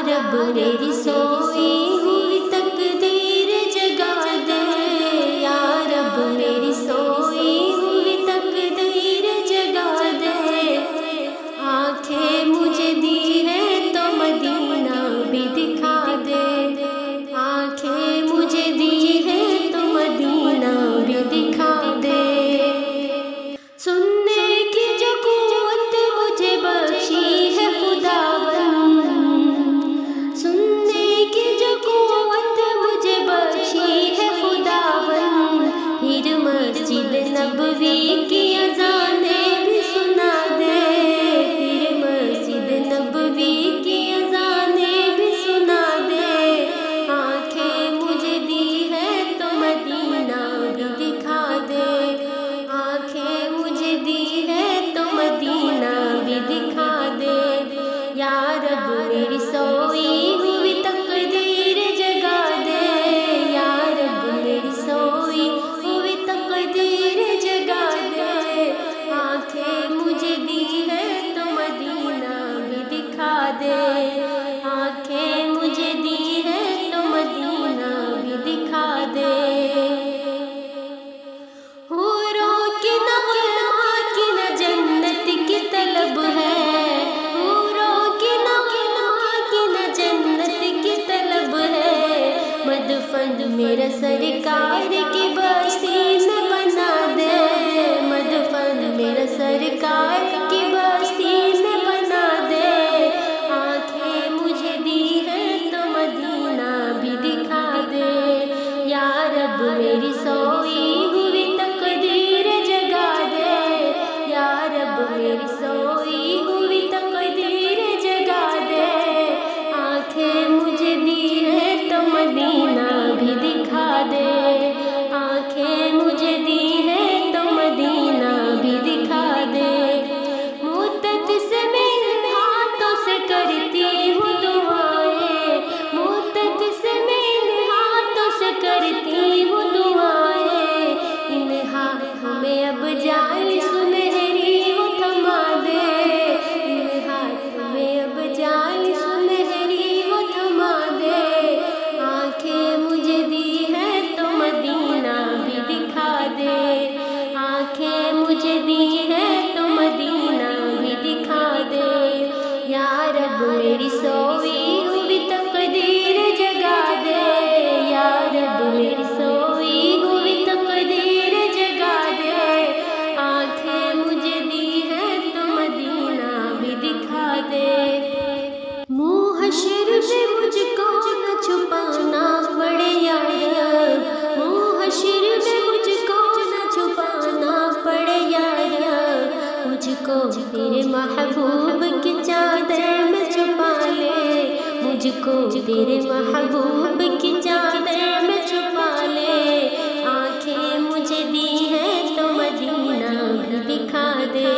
رب میری سوئی ہوئی تقدیر جگا دے، یا رب میری سوئی ہوئی تقدیر جگا دے، آنکھیں مجھے دی ہے تو مدینہ بھی دکھا دے، آنکھیں مجھے دی ہے تو مدینہ بھی دکھا دے، سننے کی جو قوت مجھے بخشی ہے خداوند، سننے کی جو قوت مجھے بخشی ہے خداوند، پھر مسجد نبوی کی اذانیں بھی سنا دے، پھر مسجد نبوی کی اذانیں بھی سنا دے، آنکھیں مجھے دی ہے تو مدینہ بھی دکھا دے، آنکھیں مجھے دی ہے تو مدینہ بھی دکھا دے، یا رب میری سوئی ہوئی تقدیر جگا دے، یا رب میری سوئی ہوئی تقدیر جگا دے، آنکھیں مجھے دی ہے تو مدینہ بھی دکھا دے، آنکھیں مجھے دی ہے تو مدینہ بھی دکھا دے، حوروں کی نہ غلاماں کی نہ جنت کی طلب ہے، حوروں کی نہ غلاماں کی نہ جنت کی طلب ہے، مدفن میرا سرکار کی بستی نہ بنا دے، مدفن میرا سرکار کی بستی نہ بنا دے، آنکھیں مجھے دی ہے تو مدینہ بھی دکھا دے، یا رب میری سوئی ہوئی تقدیر جگا دے، یا رب میری سوئی ہوئی تقدیر جگا دے، آنکھیں مجھے دی ہے تو مدینہ بھی دکھا دے، آنکھیں مجھے دی ہے تو مدینہ بھی دکھا دے، مدت سے میرے ہاتھوں سے کرتی ہوں دعائیں، مدت سے میرے ہاتھوں سے کرتی ہوں دعائیں، ان ہاتھوں میں اب جائے سنہری وہ تھما دے، ان ہاتھوں میں اب جائے سنہری وہ تھما دے، آنکھیں مجھے دی ہے تو مدینہ بھی دکھا دے، آنکھیں مجھے دی ہے تو مدینہ بھی دکھا دے، یا رب میری سوئی ہوئی تقدیر جگا دے، یا رب میری سوئی ہوئی تقدیر جگا دے، آنکھیں مجھے دی ہے تو مدینہ بھی دکھا دے، منہ حشر میں مجھ کو نہ چھپانا پڑے یارا، منہ حشر میں مجھ کو نہ چھپانا پڑے یارا، مجھ کو تیرے محبوب کی چادر میں چھپا لے، مجھ کو تیرے محبوب کی چادر میں چھپا لے، آنکھیں مجھے دی ہے تو مدینہ بھی دکھا دے،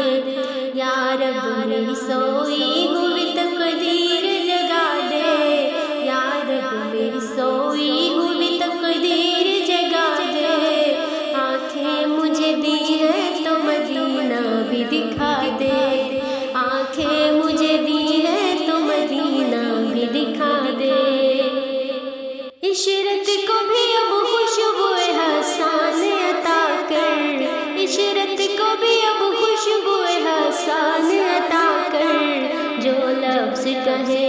یا رب میری سوئی ہوئی تقدیر جگا دے، یا رب میری سوئی ہوئی تقدیر جگا دے، آنکھیں مجھے دی ہے تو مدینہ بھی دکھا دے، آنکھیں مجھے دی ہے تو مدینہ بھی دکھا دے، عشرت کو بھی اب خوشبو حسان عطا کر، عشرت کو بھی اب خوشبو حسان عطا کر، جو لفظ کہے